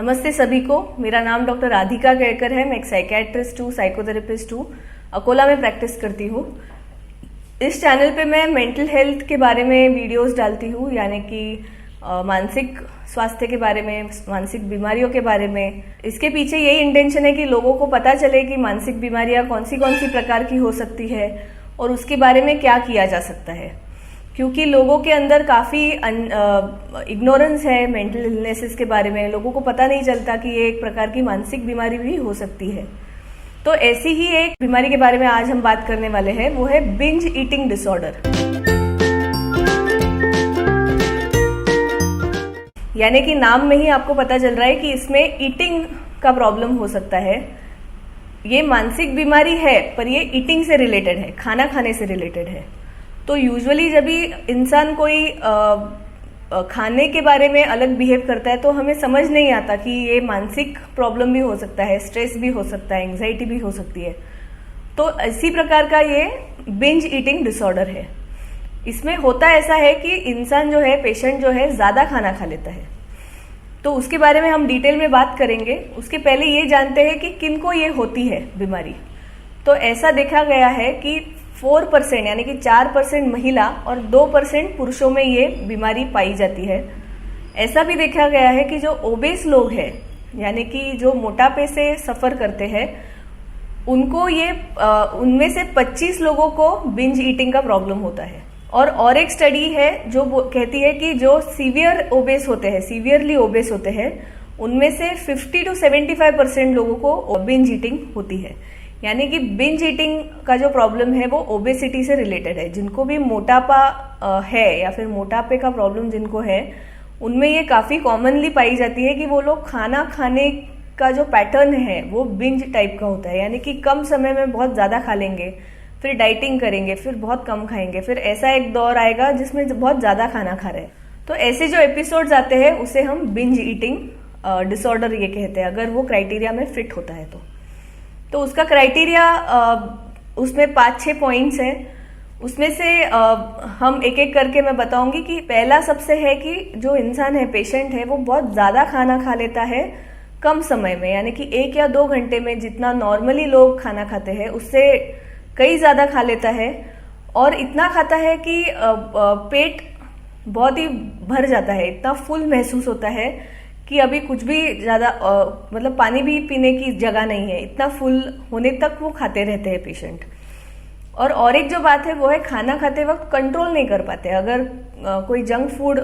नमस्ते सभी को। मेरा नाम डॉक्टर राधिका केरकर है। मैं एक साइकेट्रिस्ट हूँ, साइकोथेरेपिस्ट हूँ। अकोला में प्रैक्टिस करती हूँ। इस चैनल पे मैं मेंटल हेल्थ के बारे में वीडियोस डालती हूँ, यानी कि मानसिक स्वास्थ्य के बारे में, मानसिक बीमारियों के बारे में। इसके पीछे यही इंटेंशन है कि लोगों को पता चले कि मानसिक बीमारियाँ कौन सी प्रकार की हो सकती है और उसके बारे में क्या किया जा सकता है, क्योंकि लोगों के अंदर काफ़ी इग्नोरेंस है मेंटल इलनेसेस के बारे में। लोगों को पता नहीं चलता कि ये एक प्रकार की मानसिक बीमारी भी हो सकती है। तो ऐसी ही एक बीमारी के बारे में आज हम बात करने वाले हैं, वो है बिंज ईटिंग डिसऑर्डर। यानी कि नाम में ही आपको पता चल रहा है कि इसमें ईटिंग का प्रॉब्लम हो सकता है। ये मानसिक बीमारी है पर ये ईटिंग से रिलेटेड है, खाना खाने से रिलेटेड है। तो यूजुअली जब भी इंसान कोई खाने के बारे में अलग बिहेव करता है तो हमें समझ नहीं आता कि ये मानसिक प्रॉब्लम भी हो सकता है, स्ट्रेस भी हो सकता है, एंग्जाइटी भी हो सकती है। तो इसी प्रकार का ये बिंज ईटिंग डिसऑर्डर है। इसमें होता ऐसा है कि इंसान जो है, पेशेंट जो है, ज़्यादा खाना खा लेता है। तो उसके बारे में हम डिटेल में बात करेंगे। उसके पहले ये जानते हैं कि किनको ये होती है बीमारी। तो ऐसा देखा गया है कि 4% यानी कि 4% महिला और 2% पुरुषों में ये बीमारी पाई जाती है। ऐसा भी देखा गया है कि जो ओबेस लोग हैं, यानी कि जो मोटापे से सफ़र करते हैं, उनको ये उनमें से 25 लोगों को बिंज ईटिंग का प्रॉब्लम होता है। और एक स्टडी है जो कहती है कि जो सीवियर ओबेस होते हैं, सीवियरली ओबेस होते हैं, उनमें से 50 to 75% लोगों को बिंज ईटिंग होती है। यानी कि बिंज ईटिंग का जो प्रॉब्लम है वो ओबेसिटी से रिलेटेड है। जिनको भी मोटापा है या फिर मोटापे का प्रॉब्लम जिनको है, उनमें ये काफ़ी कॉमनली पाई जाती है कि वो लोग खाना खाने का जो पैटर्न है वो बिंज टाइप का होता है। यानी कि कम समय में बहुत ज़्यादा खा लेंगे, फिर डाइटिंग करेंगे, फिर बहुत कम खाएंगे, फिर ऐसा एक दौर आएगा जिसमें बहुत ज़्यादा खाना खा रहे हैं। तो ऐसे जो एपिसोड्स आते हैं उसे हम बिंज ईटिंग डिसऑर्डर ये कहते हैं, अगर वो क्राइटेरिया में फिट होता है तो उसका क्राइटेरिया उसमें 5-6 पॉइंट्स हैं। उसमें से हम एक एक करके मैं बताऊंगी कि पहला सबसे है कि जो इंसान है, पेशेंट है, वो बहुत ज़्यादा खाना खा लेता है कम समय में। यानी कि 1 या 2 घंटे में जितना नॉर्मली लोग खाना खाते हैं उससे कई ज़्यादा खा लेता है। और इतना खाता है कि पेट बहुत ही भर जाता है, इतना फुल महसूस होता है कि अभी कुछ भी ज़्यादा मतलब पानी भी पीने की जगह नहीं है। इतना फुल होने तक वो खाते रहते हैं पेशेंट। और एक जो बात है वो है खाना खाते वक्त कंट्रोल नहीं कर पाते। अगर कोई जंक फूड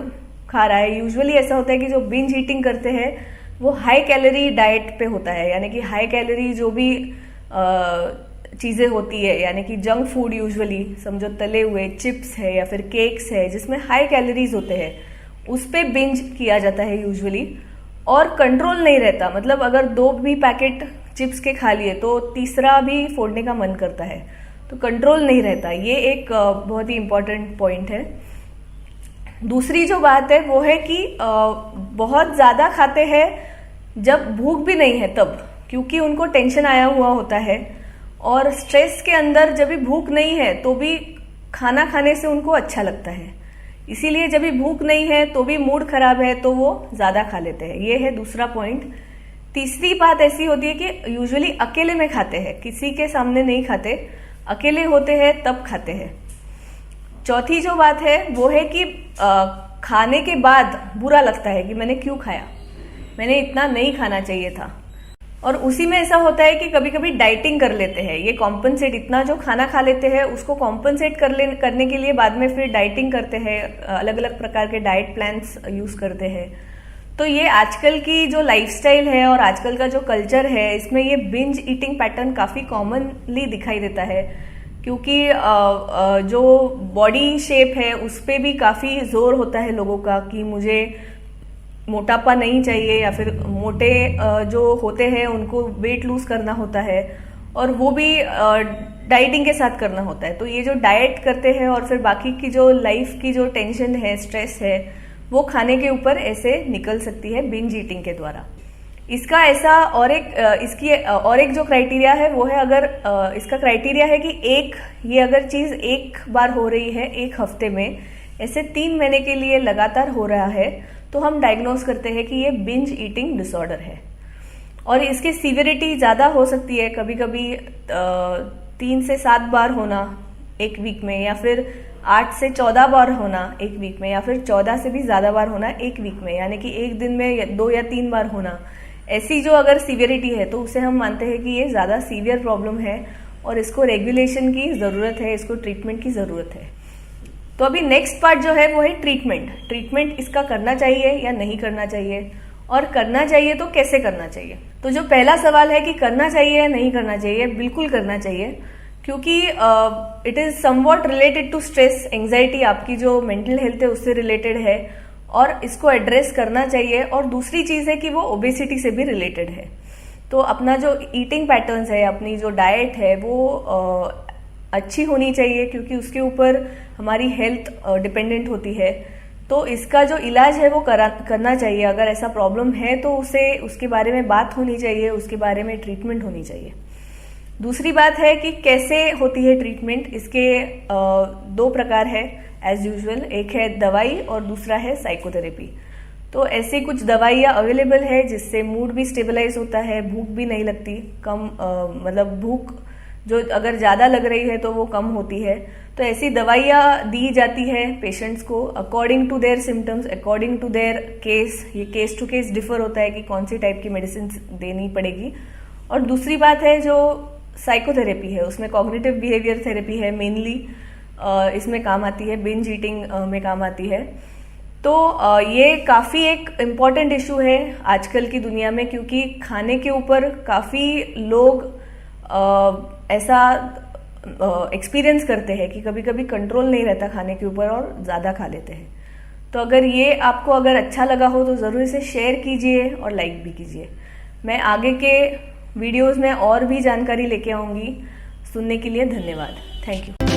खा रहा है, यूजुअली ऐसा होता है कि जो बिंज ईटिंग करते हैं वो हाई कैलोरी डाइट पे होता है। यानी कि हाई कैलोरी जो भी चीज़ें होती है, यानी कि जंक फूड यूजुअली समझो तले हुए चिप्स है या फिर केक्स है जिसमें हाई कैलोरीज होते हैं, उस पे बिंज किया जाता है यूजुअली। और कंट्रोल नहीं रहता, मतलब अगर 2 भी पैकेट चिप्स के खा लिए तो तीसरा भी फोड़ने का मन करता है, तो कंट्रोल नहीं रहता। ये एक बहुत ही इम्पोर्टेंट पॉइंट है। दूसरी जो बात है वो है कि बहुत ज़्यादा खाते हैं जब भूख भी नहीं है तब, क्योंकि उनको टेंशन आया हुआ होता है और स्ट्रेस के अंदर जब भी भूख नहीं है तो भी खाना खाने से उनको अच्छा लगता है। इसीलिए जब भी भूख नहीं है तो भी मूड खराब है तो वो ज़्यादा खा लेते हैं। ये है दूसरा पॉइंट। तीसरी बात ऐसी होती है कि यूजुअली अकेले में खाते हैं, किसी के सामने नहीं खाते, अकेले होते हैं तब खाते हैं। चौथी जो बात है वो है कि खाने के बाद बुरा लगता है कि मैंने क्यों खाया, मैंने इतना नहीं खाना चाहिए था। और उसी में ऐसा होता है कि कभी कभी डाइटिंग कर लेते हैं। ये कॉम्पनसेट, इतना जो खाना खा लेते हैं उसको कॉम्पनसेट करने के लिए बाद में फिर डाइटिंग करते हैं, अलग अलग प्रकार के डाइट प्लान्स यूज करते हैं। तो ये आजकल की जो लाइफस्टाइल है और आजकल का जो कल्चर है, इसमें ये बिंज ईटिंग पैटर्न काफ़ी कॉमनली दिखाई देता है, क्योंकि जो बॉडी शेप है उस पर भी काफ़ी जोर होता है लोगों का कि मुझे मोटापा नहीं चाहिए, या फिर मोटे जो होते हैं उनको वेट लूज करना होता है, और वो भी डाइटिंग के साथ करना होता है। तो ये जो डाइट करते हैं और फिर बाकी की जो लाइफ की जो टेंशन है, स्ट्रेस है, वो खाने के ऊपर ऐसे निकल सकती है बिंज ईटिंग के द्वारा। इसका ऐसा और एक जो क्राइटेरिया है वो है, अगर इसका क्राइटेरिया है कि ये अगर चीज़ एक बार हो रही है 1 हफ्ते में, ऐसे 3 महीने के लिए लगातार हो रहा है, तो हम डायग्नोज करते हैं कि ये बिंज ईटिंग डिसऑर्डर है। और इसकी सीवियरिटी ज़्यादा हो सकती है, कभी कभी 3 से 7 बार होना एक वीक में, या फिर 8 से 14 बार होना एक वीक में, या फिर 14 से भी ज़्यादा बार होना एक वीक में, यानी कि एक दिन में 2 या 3 बार होना। ऐसी जो अगर सीवियरिटी है तो उसे हम मानते हैं कि ये ज़्यादा सीवियर प्रॉब्लम है और इसको रेगुलेशन की ज़रूरत है, इसको ट्रीटमेंट की ज़रूरत है। तो अभी नेक्स्ट पार्ट जो है वो है ट्रीटमेंट इसका करना चाहिए या नहीं करना चाहिए, और करना चाहिए तो कैसे करना चाहिए। तो जो पहला सवाल है कि करना चाहिए या नहीं करना चाहिए, बिल्कुल करना चाहिए, क्योंकि it is somewhat related to stress, anxiety, आपकी जो मेंटल हेल्थ है उससे रिलेटेड है और इसको एड्रेस करना चाहिए। और दूसरी चीज है कि वो ओबेसिटी से भी रिलेटेड है। तो अपना जो ईटिंग पैटर्न्स है, अपनी जो डाइट है वो अच्छी होनी चाहिए, क्योंकि उसके ऊपर हमारी हेल्थ डिपेंडेंट होती है। तो इसका जो इलाज है वो करना चाहिए। अगर ऐसा प्रॉब्लम है तो उसके बारे में बात होनी चाहिए, उसके बारे में ट्रीटमेंट होनी चाहिए। दूसरी बात है कि कैसे होती है ट्रीटमेंट। इसके 2 प्रकार है एज यूजुअल, एक है दवाई और दूसरा है साइकोथेरेपी। तो ऐसी कुछ दवाइयाँ अवेलेबल है जिससे मूड भी स्टेबलाइज होता है, भूख भी नहीं लगती, मतलब भूख जो अगर ज़्यादा लग रही है तो वो कम होती है। तो ऐसी दवाइयाँ दी जाती है पेशेंट्स को according to their symptoms, according to their case. ये केस टू केस डिफर होता है कि कौन सी टाइप की मेडिसिन देनी पड़ेगी। और दूसरी बात है जो साइकोथेरेपी है, उसमें कॉग्निटिव बिहेवियर थेरेपी है मेनली, इसमें काम आती है, बिंज ईटिंग में काम आती है। तो ये काफ़ी एक इम्पॉर्टेंट इशू है आजकल की दुनिया में, क्योंकि खाने के ऊपर काफ़ी लोग ऐसा एक्सपीरियंस करते हैं कि कभी कभी कंट्रोल नहीं रहता खाने के ऊपर और ज़्यादा खा लेते हैं। तो अगर ये आपको अगर अच्छा लगा हो तो ज़रूर इसे शेयर कीजिए और लाइक भी कीजिए। मैं आगे के वीडियोस में और भी जानकारी लेके आऊँगी। सुनने के लिए धन्यवाद। Thank you.